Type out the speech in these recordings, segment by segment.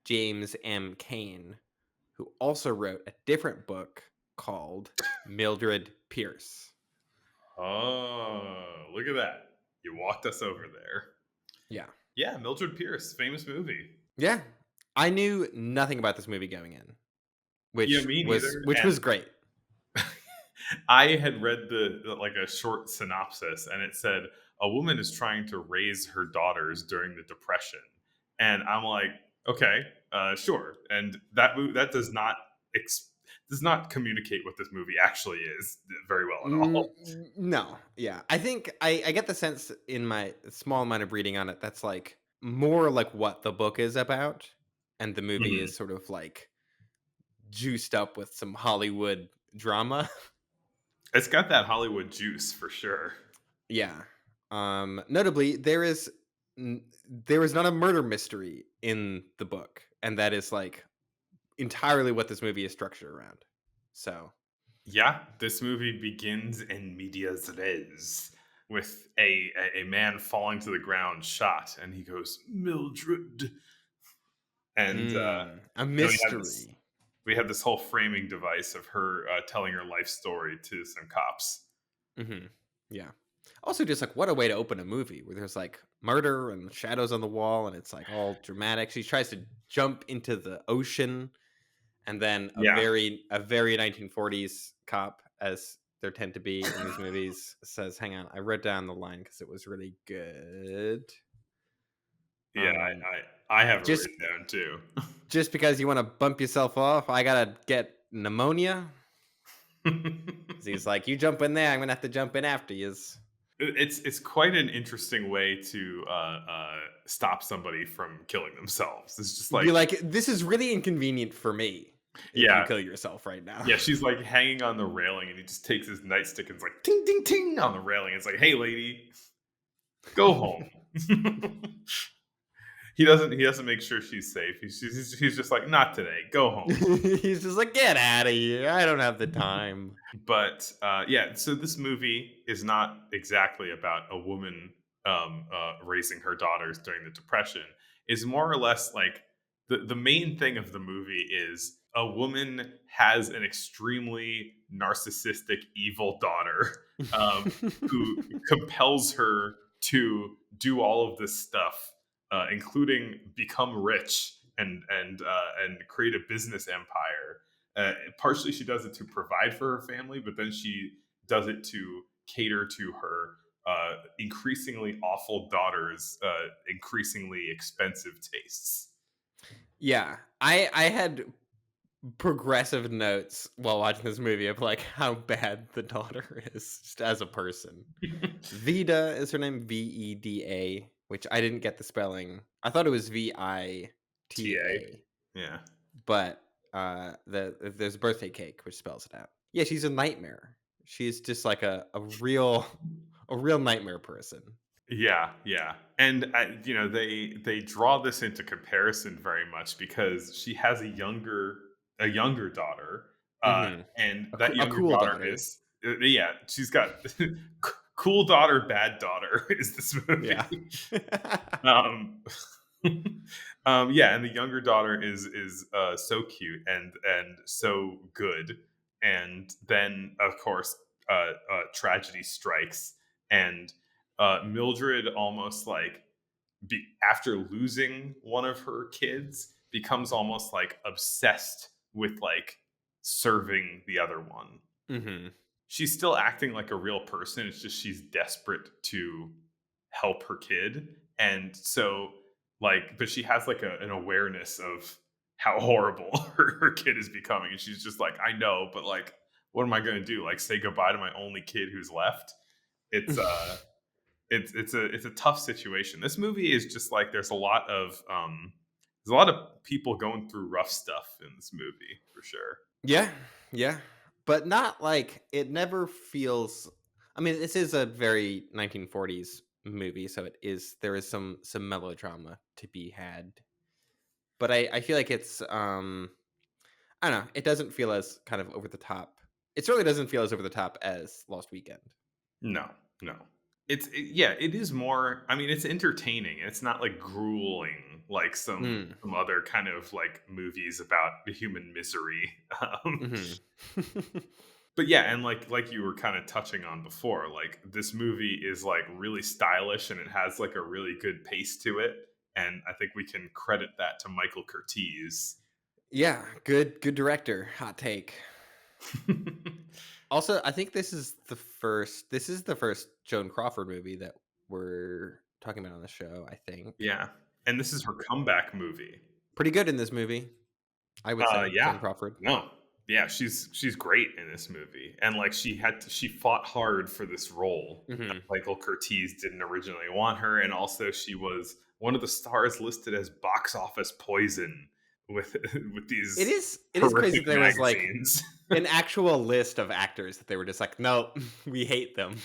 James M. Cain, who also wrote a different book called Mildred Pierce. Oh, look at that. You walked us over there. Yeah. Yeah, Mildred Pierce, famous movie. Yeah. I knew nothing about this movie going in, Yeah, which me was neither. which was And great. I had read like a short synopsis, and it said a woman is trying to raise her daughters during the Depression, and I'm like, okay, sure. And that does not communicate what this movie actually is very well at all. No. Yeah. I think I get the sense in my small amount of reading on it that's like more like what the book is about, and the movie Mhm. is sort of like juiced up with some Hollywood drama. It's got that Hollywood juice for sure. Yeah. Notably, there is not a murder mystery in the book, and that is like entirely what this movie is structured around. So, Yeah, this movie begins in medias res with a man falling to the ground, shot, and he goes Mildred, and a then mystery. we have this whole framing device of her telling her life story to some cops. Hmm. Yeah. Also, just like what a way to open a movie where there's like murder and shadows on the wall, and it's like all dramatic. She tries to jump into the ocean, and then Yeah, a very 1940s cop, as there tend to be in these movies, says, "Hang on, I wrote down the line because it was really good. yeah, Um, I have it just written down too. just because you want to bump yourself off, I gotta get pneumonia." 'Cause he's like, "You jump in there, I'm gonna have to jump in after you." It's quite an interesting way to stop somebody from killing themselves. It's just Be like, like, "This is really inconvenient for me if you yeah, kill yourself right now." yeah, she's like hanging on the railing, and he just takes his nightstick and it's like ting ting ting on the railing. It's like, hey, lady, go home. He doesn't make sure she's safe. He's just like, not today. Go home. He's just like, "Get out of here! I don't have the time." But yeah, so this movie is not exactly about a woman raising her daughters during the Depression. Is more or less like the main thing of the movie is a woman has an extremely narcissistic, evil daughter who compels her to do all of this stuff, including become rich and create a business empire. Partially, she does it to provide for her family, but then she does it to cater to her increasingly awful daughter's increasingly expensive tastes. Yeah, I had progressive notes while watching this movie of like how bad the daughter is just as a person. Vida is her name, Veda, which I didn't get the spelling. I thought it was TA, Vita, yeah, but there's birthday cake which spells it out. Yeah, she's a nightmare. She's just like a real nightmare person. yeah, yeah, and they draw this into comparison very much because she has a younger daughter, Hmm. and A, that a younger cool daughter daughter. is yeah, she's got cool daughter, bad daughter is this Yeah. movie. Um, yeah, and the younger daughter is so cute and so good, and then of course tragedy strikes, and Mildred almost like after losing one of her kids becomes almost like obsessed with like serving the other one. Hmm. She's still acting like a real person. It's just she's desperate to help her kid. And so, like, but she has like an awareness of how horrible her kid is becoming. And she's just like, I know, but like, what am I going to do? Like, say goodbye to my only kid who's left? It's, it's a tough situation. This movie is just like, there's a lot of people going through rough stuff in this movie for sure. Yeah, yeah, but not like it never feels. I mean, this is a very 1940s movie, so there is some melodrama to be had. But I feel like it's I don't know. It doesn't feel as kind of over the top. It certainly doesn't feel as over the top as Lost Weekend. No, no. yeah, it is more, I mean, it's entertaining. It's not, like, grueling like Mm. some other kind of, like, movies about the human misery. Um, Mhm. but yeah, and like you were kinda touching on before, like, this movie is, like, really stylish and it has, like, a really good pace to it, and I think we can credit that to Michael Curtiz. Yeah, good director, hot take. Also, I think this is the first Joan Crawford movie that we're talking about on the show, I think. Yeah, and this is her comeback movie. Pretty good in this movie, I would say, Yeah. Joan Crawford. No. Yeah, she's great in this movie, and, like, she fought hard for this role. Mhm. Michael Curtiz didn't originally want her, and also she was one of the stars listed as box office poison with with It these is it is crazy horrific that there was, like, magazines. an actual list of actors that they were just like, "No, we hate them."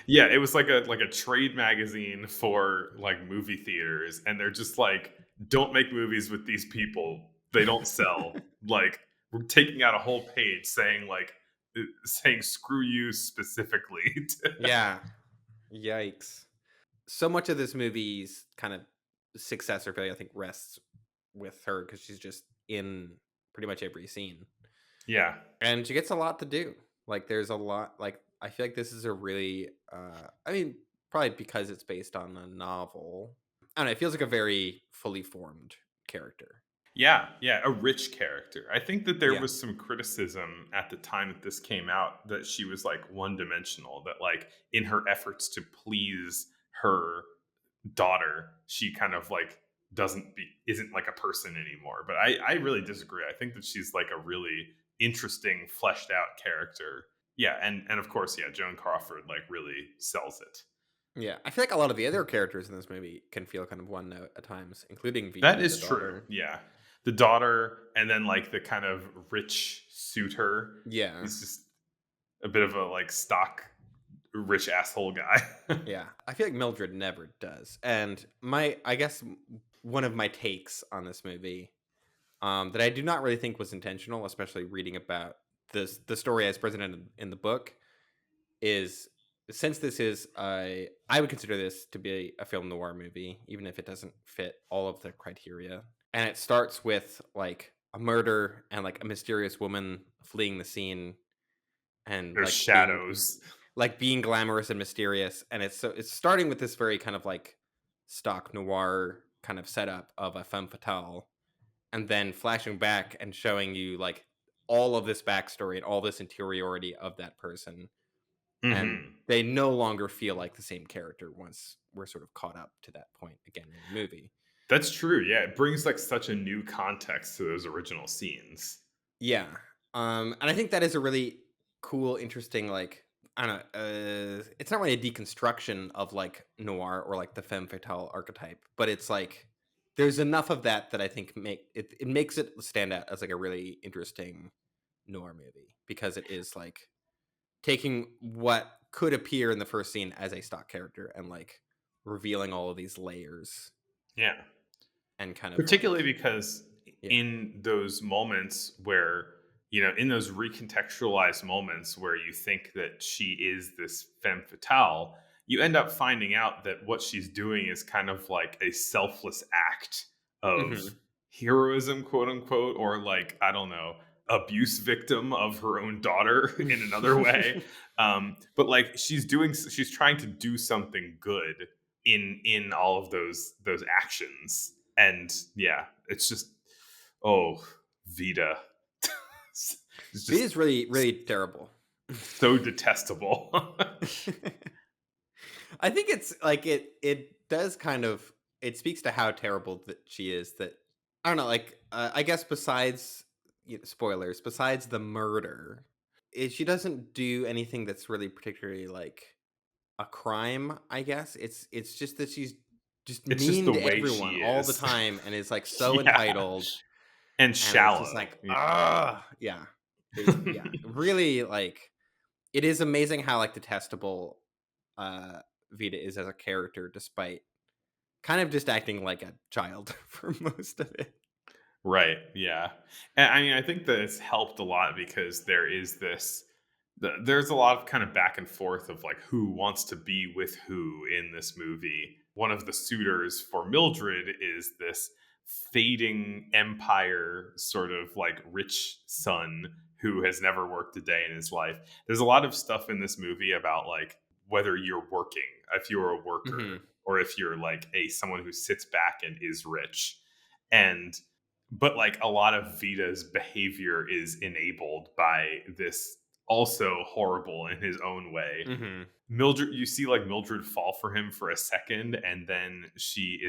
Yeah, it was like a trade magazine for, like, movie theaters, and they're just like, "Don't make movies with these people. They don't sell." Like, we're taking out a whole page saying, like, saying "screw you" specifically to. Yeah, yikes. So much of this movie's kind of success or failure, I think, rests with her because she's just in pretty much every scene. Yeah. And she gets a lot to do. Like, there's a lot like, I feel like this is a really, I mean, probably because it's based on a novel. I don't know, it feels like a very fully formed character. Yeah, yeah, a rich character. I think that there Yeah. was some criticism at the time that this came out that she was, like, one-dimensional, that, like, in her efforts to please her daughter, she kind of, like, doesn't be isn't like a person anymore. But I really disagree. I think that she's, like, a really interesting, fleshed out character. Yeah, and of course, yeah, Joan Crawford, like, really sells it. Yeah. I feel like a lot of the other characters in this movie can feel kind of one note at times, including That Vida, the is true. daughter. Yeah. The daughter and then, like, the kind of rich suitor. Yeah. He's just a bit of a, like, stock rich asshole guy. Yeah. I feel like Mildred never does. And I guess one of my takes on this movie, that I do not really think was intentional, especially reading about the story as presented in the book, is since this is I would consider this to be a film noir movie, even if it doesn't fit all of the criteria. And it starts with like a murder and like a mysterious woman fleeing the scene and There's shadows. like being glamorous and mysterious. And it's starting with this very kind of like stock noir kind of setup of a femme fatale, and then flashing back and showing you like all of this backstory and all this interiority of that person, and Mhm. they no longer feel like the same character once we're sort of caught up to that point again in the movie. That's true, yeah, it brings, like, such a new context to those original scenes. Yeah. And I think that is a really cool, interesting, like, I don't know, it's not really a deconstruction of like noir or like the femme fatale archetype, but it's like there's enough of that that I think it makes it stand out as like a really interesting noir movie because it is like taking what could appear in the first scene as a stock character and like revealing all of these layers Yeah. and kind of Particularly like, because yeah. in those moments where, in those recontextualized moments where you think that she is this femme fatale, you end up finding out that what she's doing is kind of like a selfless act of Hmm. heroism, quote unquote, or, like, I don't know, abuse victim of her own daughter in another way. But, like, she's trying to do something good in all of those actions. And yeah, it's just, oh, Vita. It's It just is really, really terrible. so detestable. I think it's like it does kind of it speaks to how terrible that she is. That I don't know, like I guess besides spoilers, besides the murder, she doesn't do anything that's really particularly like a crime. I guess it's just that she's just It's just mean the to way everyone she all the is. time, and is like so Yeah, entitled, and and it's just shallow. like Yeah. yeah, yeah, really like it is amazing how like detestable uh Vita is as a character, despite kind of just acting like a child for most of it. Right, yeah. And I mean, I think that it's helped a lot because there is this, There's a lot of kind of back and forth of like who wants to be with who in this movie. One of the suitors for Mildred is this fading empire sort of like rich son who has never worked a day in his life. There's a lot of stuff in this movie about like whether you're working, if you're a worker, Hmm. or if you're like a someone who sits back and is rich. And but like a lot of Vita's behavior is enabled by this also horrible in his own way. Hmm. Mildred, you see like Mildred fall for him for a second, and then she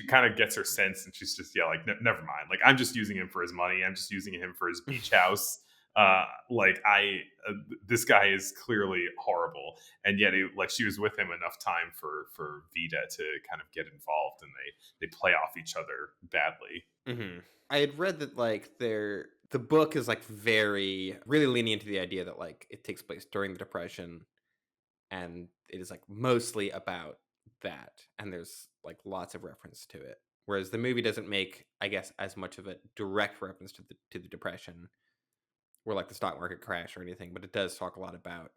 kind of gets her sense, and she's just, yeah, like, never mind. Like, I'm just using him for his money. I'm just using him for his beach house. Like this guy is clearly horrible, and yet like she was with him enough time for Vita to kind of get involved, and they play off each other badly. Hmm. I had read that like the book is like very really leaning into the idea that like it takes place during the Depression, and it is like mostly about that, and there's like lots of reference to it. Whereas the movie doesn't make, I guess, as much of a direct reference to the Depression or like the stock market crash or anything, but it does talk a lot about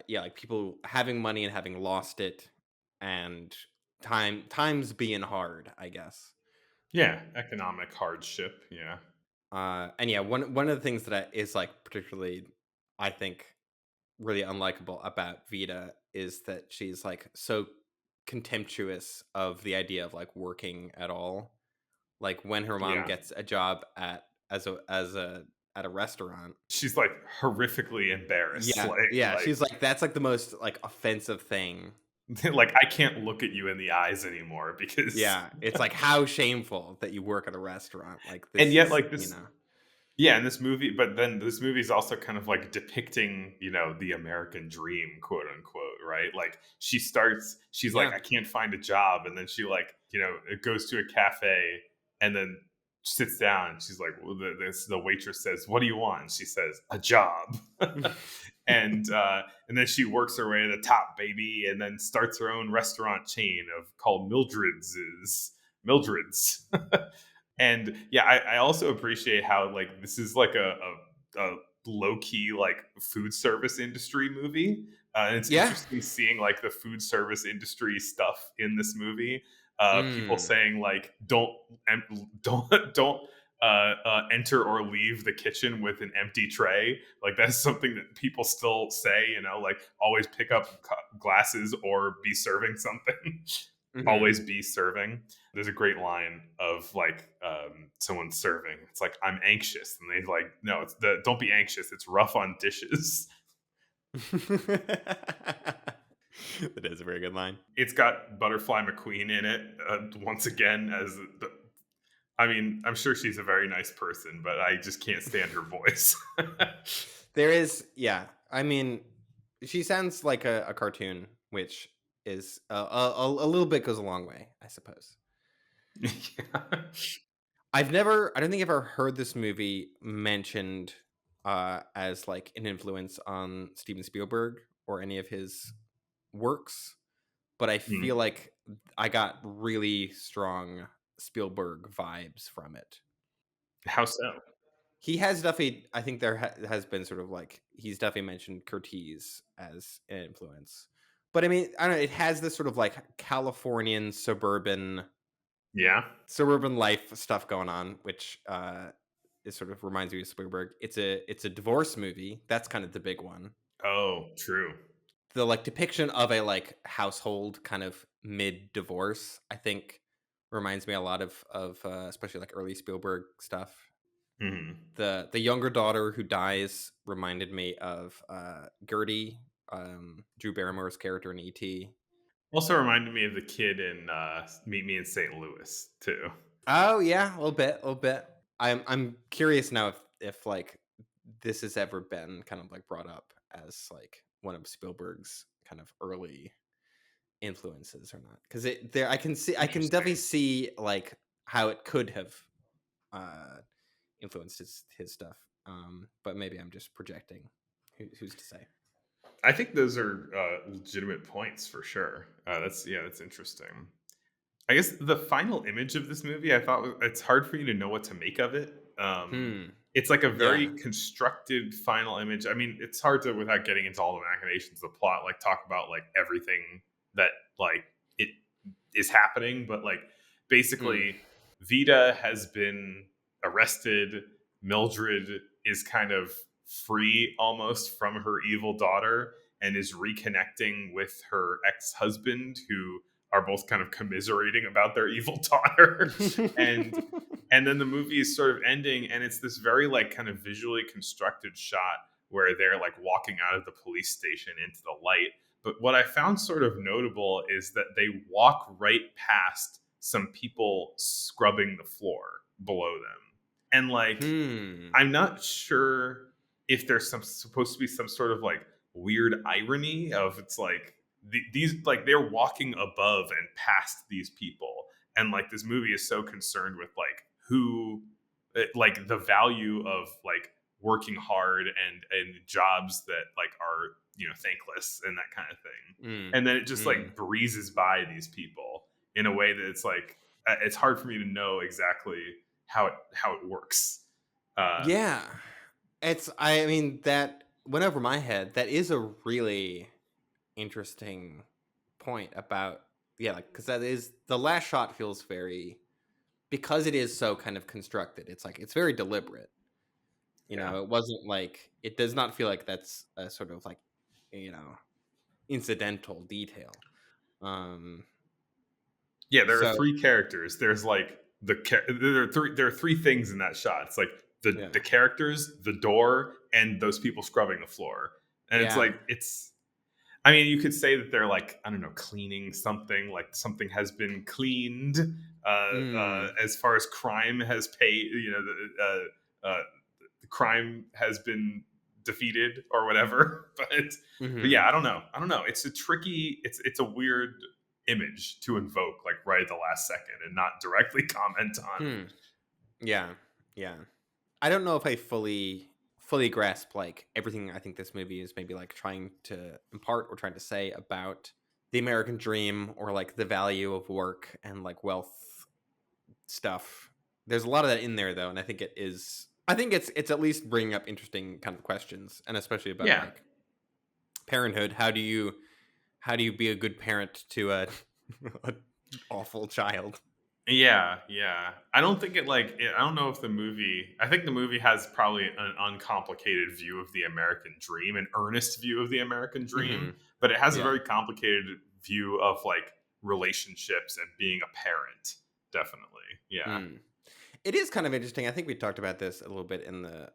yeah, like people having money and having lost it, and times being hard, I guess. Yeah, economic hardship. Yeah, And yeah, one of the things that is like particularly, I think, really unlikable about Vita is that she's like so contemptuous of the idea of like working at all. Like when her mom yeah. gets a job at as a at a restaurant. She's like horrifically embarrassed. Yeah, Like yeah, she's like that's like the most like offensive thing. like I can't look at you in the eyes anymore because Yeah, it's like how shameful that you work at a restaurant. Like and this yet is, like you this know. yeah, in this movie, but then this movie is also kind of like depicting, the American dream, quote unquote, right? Like she's like, Yeah. I can't find a job, and then she like, it goes to a cafe and then sits down. And she's like, well, the waitress says, "What do you want?" And she says, "A job." And then she works her way to the top, baby, and then starts her own restaurant chain of called Mildred's. And yeah, I also appreciate how like this is like a low key like food service industry movie. And it's Yeah. interesting seeing like the food service industry stuff in this movie. People Mm. saying like don't enter or leave the kitchen with an empty tray. Like that's something that people still say. Like always pick up glasses or be serving something. Mhm. Always be serving. There's a great line of like someone serving. It's like, I'm anxious, and they like, no, it's the don't be anxious. It's rough on dishes. That is a very good line. It's got Butterfly McQueen in it once again as the. I mean, I'm sure she's a very nice person, but I just can't stand her voice. There is, yeah. I mean, she sounds like a cartoon, which is a little bit goes a long way, I suppose. Yeah. I don't think I've ever heard this movie mentioned as like an influence on Steven Spielberg or any of his works, but I feel Hmm. like I got really strong Spielberg vibes from it. How so? He has definitely, I think there has been sort of like he's definitely mentioned Curtiz as an influence, but I mean, I don't know. It has this sort of like Californian Yeah. suburban life stuff going on, which it sort of reminds me of Spielberg. It's a divorce movie. That's kind of the big one. Oh, true. The like depiction of a like household kind of mid divorce, I think, reminds me a lot of especially like early Spielberg stuff. Hmm. The younger daughter who dies reminded me of Gertie, Drew Barrymore's character in E.T. Also reminded me of the kid in Meet Me in St. Louis too. Oh yeah, a little bit, a little bit. I'm curious now if like this has ever been kind of like brought up as like one of Spielberg's kind of early influences or not, because it there I can definitely Interesting. see like how it could have uh influenced his stuff, but maybe I'm just projecting. Who's to say? I think those are legitimate points for sure. That's interesting. I guess the final image of this movie, I thought it's hard for you to know what to make of it. Hmm. it's like a Yeah. very constructed final image. I mean, it's hard to, without getting into all the machinations of the plot, like talk about like everything that like it is happening, but like Mm. basically Vita has been arrested. Mildred is kind of free almost from her evil daughter and is reconnecting with her ex-husband, who are both kind of commiserating about their evil daughter. and and then the movie is sort of ending, and it's this very like kind of visually constructed shot where they're like walking out of the police station into the light. But what I found sort of notable is that they walk right past some people scrubbing the floor below them. And like, Hmm. I'm not sure if there's some supposed to be some sort of like weird irony of, it's like these, like they're walking above and past these people, and like this movie is so concerned with like who, like the value of like working hard and jobs that like are, you know, thankless and that kind of thing, Mm. and then it just Mm. like breezes by these people in a way that it's like, it's hard for me to know exactly how it works. uh Yeah. I mean, that went over my head. That is a really interesting point about, yeah, like, because that is the last shot feels very, because it is so kind of constructed. It's like it's very deliberate. yeah, It wasn't like, it does not feel like that's a sort of like, you know, incidental detail. Um. yeah, there are So three characters. There's like there are three things in that shot. It's like the yeah, characters, the door, and those people scrubbing the floor. And it's yeah. like, it's, I mean, you could say that they're like, I don't know, cleaning something, like something has been cleaned. Mm. As far as crime has paid, you know, the crime has been defeated or whatever. But Hmm. yeah, I don't know. It's a tricky, it's a weird image to invoke like right at the last second and not directly comment on. Hmm. Yeah. Yeah. I don't know if I fully grasp like everything I think this movie is maybe like trying to impart or trying to say about the American dream or like the value of work and like wealth stuff. There's a lot of that in there though, and I think it's at least bringing up interesting kind of questions, and especially about Yeah. like parenthood. How do you be a good parent to a, a awful child? Yeah, yeah. I don't think I don't know if the movie, I think the movie has probably an uncomplicated view of the American dream, an earnest view of the American dream, Hmm. but it has a Yeah. very complicated view of like relationships and being a parent. Definitely. Yeah. Mm. It is kind of interesting. I think we talked about this a little bit in the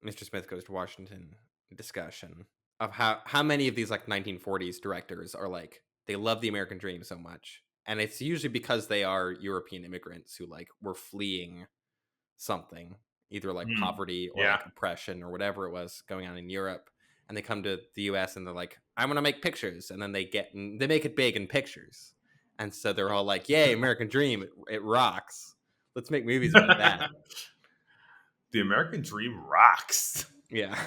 Mr. Smith Goes to Washington discussion of how many of these like 1940s directors are like they love the American dream so much, and it's usually because they are European immigrants who like were fleeing something, either like Mm. poverty or Yeah. like oppression or whatever it was going on in Europe, and they come to the U.S. and they're like, "I want to make pictures," and then they make it big in pictures, and so they're all like, "Yay, American dream! It rocks! Let's make movies about that." The American dream rocks. Yeah.